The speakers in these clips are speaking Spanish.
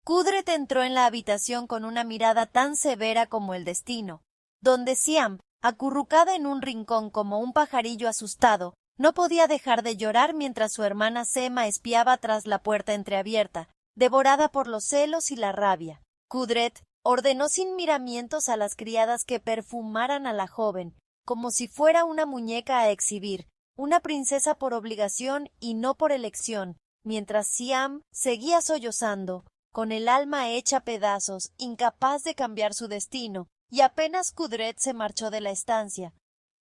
Kudret entró en la habitación con una mirada tan severa como el destino, donde Siam, acurrucada en un rincón como un pajarillo asustado, no podía dejar de llorar mientras su hermana Sema espiaba tras la puerta entreabierta, devorada por los celos y la rabia. Kudret ordenó sin miramientos a las criadas que perfumaran a la joven, como si fuera una muñeca a exhibir, una princesa por obligación y no por elección, mientras Siam seguía sollozando, con el alma hecha pedazos, incapaz de cambiar su destino, y apenas Kudret se marchó de la estancia.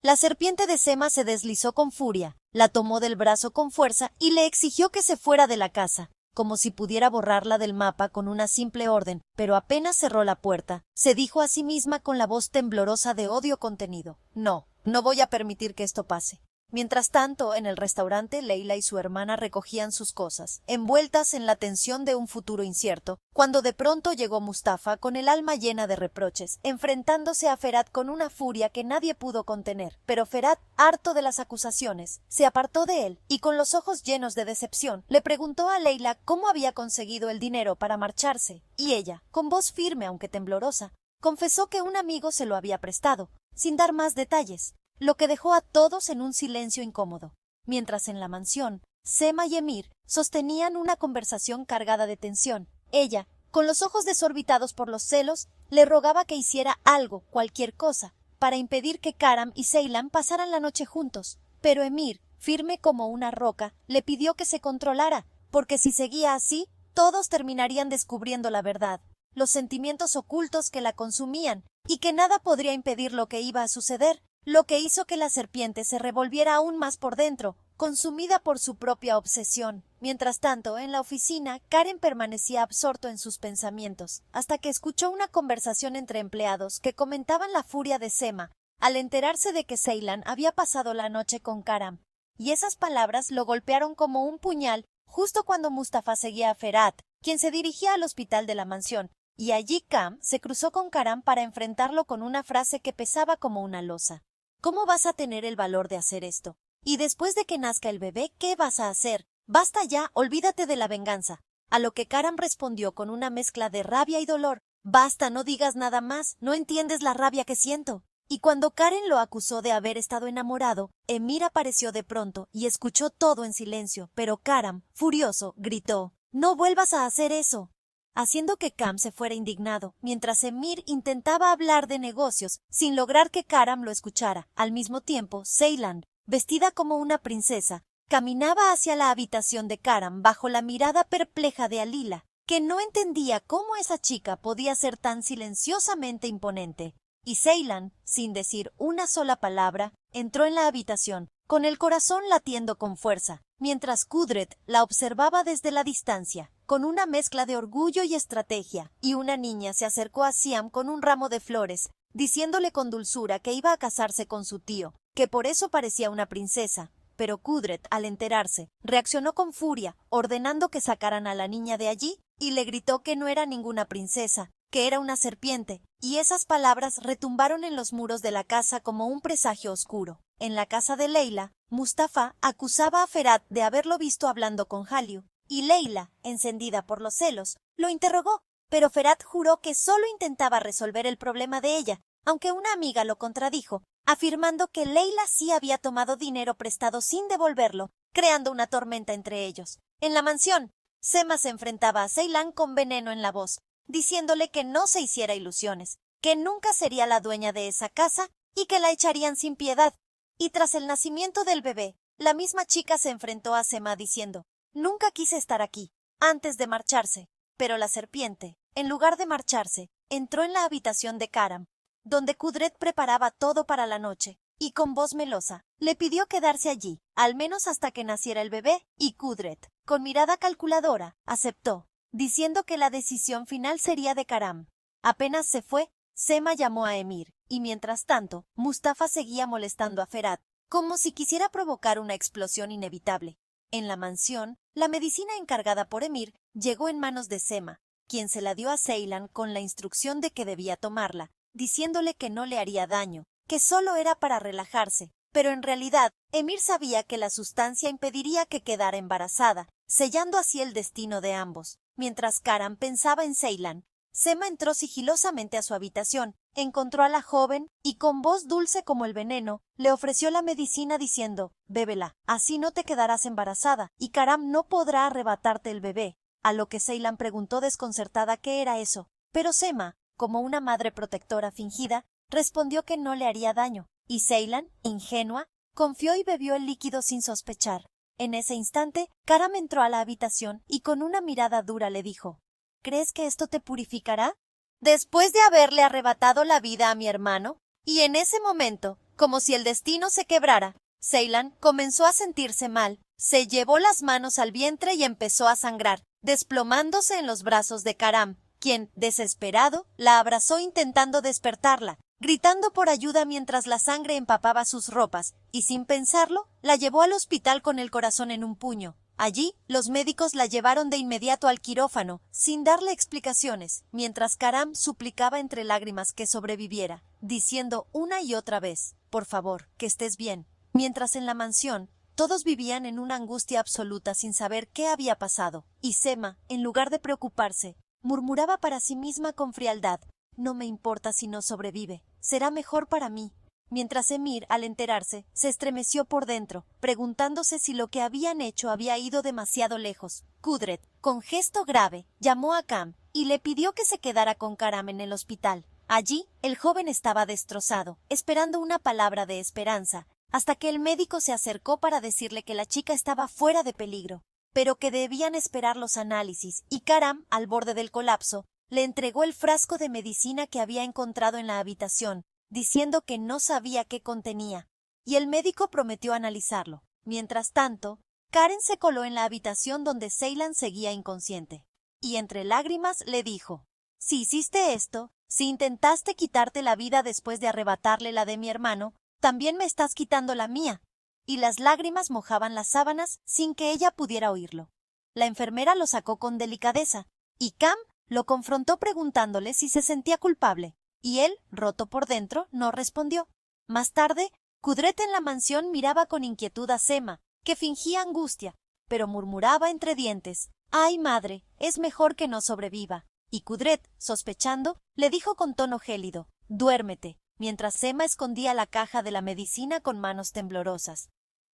La serpiente de Sema se deslizó con furia, la tomó del brazo con fuerza y le exigió que se fuera de la casa, como si pudiera borrarla del mapa con una simple orden, pero apenas cerró la puerta, se dijo a sí misma con la voz temblorosa de odio contenido: No, no voy a permitir que esto pase. Mientras tanto, en el restaurante, Leila y su hermana recogían sus cosas, envueltas en la tensión de un futuro incierto, cuando de pronto llegó Mustafa con el alma llena de reproches, enfrentándose a Ferhat con una furia que nadie pudo contener. Pero Ferhat, harto de las acusaciones, se apartó de él y con los ojos llenos de decepción le preguntó a Leila cómo había conseguido el dinero para marcharse, y ella, con voz firme aunque temblorosa, confesó que un amigo se lo había prestado, sin dar más detalles, lo que dejó a todos en un silencio incómodo, mientras en la mansión, Sema y Emir sostenían una conversación cargada de tensión. Ella, con los ojos desorbitados por los celos, le rogaba que hiciera algo, cualquier cosa, para impedir que Karam y Ceylan pasaran la noche juntos, pero Emir, firme como una roca, le pidió que se controlara, porque si seguía así, todos terminarían descubriendo la verdad, los sentimientos ocultos que la consumían, y que nada podría impedir lo que iba a suceder, lo que hizo que la serpiente se revolviera aún más por dentro, consumida por su propia obsesión. Mientras tanto, en la oficina, Karen permanecía absorto en sus pensamientos, hasta que escuchó una conversación entre empleados que comentaban la furia de Sema al enterarse de que Ceylan había pasado la noche con Karam, y esas palabras lo golpearon como un puñal justo cuando Mustafa seguía a Ferhat, quien se dirigía al hospital de la mansión, y allí Cam se cruzó con Karam para enfrentarlo con una frase que pesaba como una losa. ¿Cómo vas a tener el valor de hacer esto? Y después de que nazca el bebé, ¿qué vas a hacer? Basta ya, olvídate de la venganza. A lo que Karam respondió con una mezcla de rabia y dolor: Basta, no digas nada más, no entiendes la rabia que siento. Y cuando Karen lo acusó de haber estado enamorado, Emir apareció de pronto y escuchó todo en silencio, pero Karam, furioso, gritó: No vuelvas a hacer eso, haciendo que Cam se fuera indignado, mientras Emir intentaba hablar de negocios, sin lograr que Karam lo escuchara. Al mismo tiempo, Ceylan, vestida como una princesa, caminaba hacia la habitación de Karam bajo la mirada perpleja de Alila, que no entendía cómo esa chica podía ser tan silenciosamente imponente. Y Ceylan, sin decir una sola palabra, entró en la habitación, con el corazón latiendo con fuerza, mientras Kudret la observaba desde la distancia, con una mezcla de orgullo y estrategia, y una niña se acercó a Siam con un ramo de flores, diciéndole con dulzura que iba a casarse con su tío, que por eso parecía una princesa. Pero Kudret, al enterarse, reaccionó con furia, ordenando que sacaran a la niña de allí, y le gritó que no era ninguna princesa, que era una serpiente, y esas palabras retumbaron en los muros de la casa como un presagio oscuro. En la casa de Leila, Mustafa acusaba a Ferhat de haberlo visto hablando con Hallyu, y Leila, encendida por los celos, lo interrogó, pero Ferhat juró que solo intentaba resolver el problema de ella, aunque una amiga lo contradijo, afirmando que Leila sí había tomado dinero prestado sin devolverlo, creando una tormenta entre ellos. En la mansión, Sema se enfrentaba a Ceylan con veneno en la voz, diciéndole que no se hiciera ilusiones, que nunca sería la dueña de esa casa y que la echarían sin piedad. Y tras el nacimiento del bebé, la misma chica se enfrentó a Sema diciendo: Nunca quise estar aquí, antes de marcharse. Pero la serpiente, en lugar de marcharse, entró en la habitación de Karam, donde Kudret preparaba todo para la noche, y con voz melosa le pidió quedarse allí, al menos hasta que naciera el bebé, y Kudret, con mirada calculadora, aceptó, diciendo que la decisión final sería de Karam. Apenas se fue, Sema llamó a Emir, y mientras tanto, Mustafa seguía molestando a Ferhat, como si quisiera provocar una explosión inevitable. En la mansión, la medicina encargada por Emir llegó en manos de Sema, quien se la dio a Ceylan con la instrucción de que debía tomarla, diciéndole que no le haría daño, que solo era para relajarse, Pero en realidad, Emir sabía que la sustancia impediría que quedara embarazada, sellando así el destino de ambos. Mientras Karam pensaba en Ceylan, Sema entró sigilosamente a su habitación, encontró a la joven y con voz dulce como el veneno, le ofreció la medicina diciendo: «Bébela, así no te quedarás embarazada, y Karam no podrá arrebatarte el bebé». A lo que Ceylan preguntó desconcertada qué era eso, pero Sema, como una madre protectora fingida, respondió que no le haría daño, y Ceylan, ingenua, confió y bebió el líquido sin sospechar. En ese instante, Karam entró a la habitación y con una mirada dura le dijo: «¿Crees que esto te purificará? Después de haberle arrebatado la vida a mi hermano». Y en ese momento, como si el destino se quebrara, Ceylan comenzó a sentirse mal, se llevó las manos al vientre y empezó a sangrar, desplomándose en los brazos de Karam, quien, desesperado, la abrazó intentando despertarla, gritando por ayuda mientras la sangre empapaba sus ropas, y sin pensarlo, la llevó al hospital con el corazón en un puño. Allí, los médicos la llevaron de inmediato al quirófano, sin darle explicaciones, mientras Karam suplicaba entre lágrimas que sobreviviera, diciendo una y otra vez: «Por favor, que estés bien». Mientras en la mansión, todos vivían en una angustia absoluta sin saber qué había pasado, y Sema, en lugar de preocuparse, murmuraba para sí misma con frialdad: «No me importa si no sobrevive, será mejor para mí». Mientras Emir, al enterarse, se estremeció por dentro, preguntándose si lo que habían hecho había ido demasiado lejos. Kudret, con gesto grave, llamó a Cam y le pidió que se quedara con Karam en el hospital. Allí, el joven estaba destrozado, esperando una palabra de esperanza, hasta que el médico se acercó para decirle que la chica estaba fuera de peligro, pero que debían esperar los análisis, y Karam, al borde del colapso, le entregó el frasco de medicina que había encontrado en la habitación, diciendo que no sabía qué contenía, y el médico prometió analizarlo. Mientras tanto, Karen se coló en la habitación donde Ceylan seguía inconsciente, y entre lágrimas le dijo: «Si hiciste esto, si intentaste quitarte la vida después de arrebatarle la de mi hermano, también me estás quitando la mía». Y las lágrimas mojaban las sábanas sin que ella pudiera oírlo. La enfermera lo sacó con delicadeza, y Cam lo confrontó preguntándole si se sentía culpable, y él, roto por dentro, no respondió. Más tarde, Kudret en la mansión miraba con inquietud a Sema, que fingía angustia, pero murmuraba entre dientes: «Ay, madre, es mejor que no sobreviva». Y Kudret, sospechando, le dijo con tono gélido: «Duérmete», mientras Sema escondía la caja de la medicina con manos temblorosas.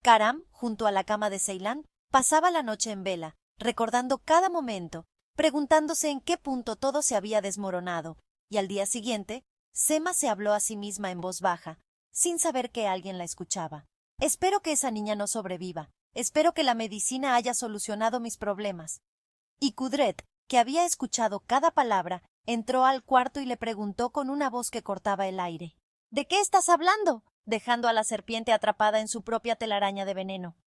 Karam, junto a la cama de Ceylan, pasaba la noche en vela, recordando cada momento, preguntándose en qué punto todo se había desmoronado, y al día siguiente, Sema se habló a sí misma en voz baja, sin saber que alguien la escuchaba: «Espero que esa niña no sobreviva, espero que la medicina haya solucionado mis problemas». Y Kudret, que había escuchado cada palabra, entró al cuarto y le preguntó con una voz que cortaba el aire: «¿De qué estás hablando?», dejando a la serpiente atrapada en su propia telaraña de veneno.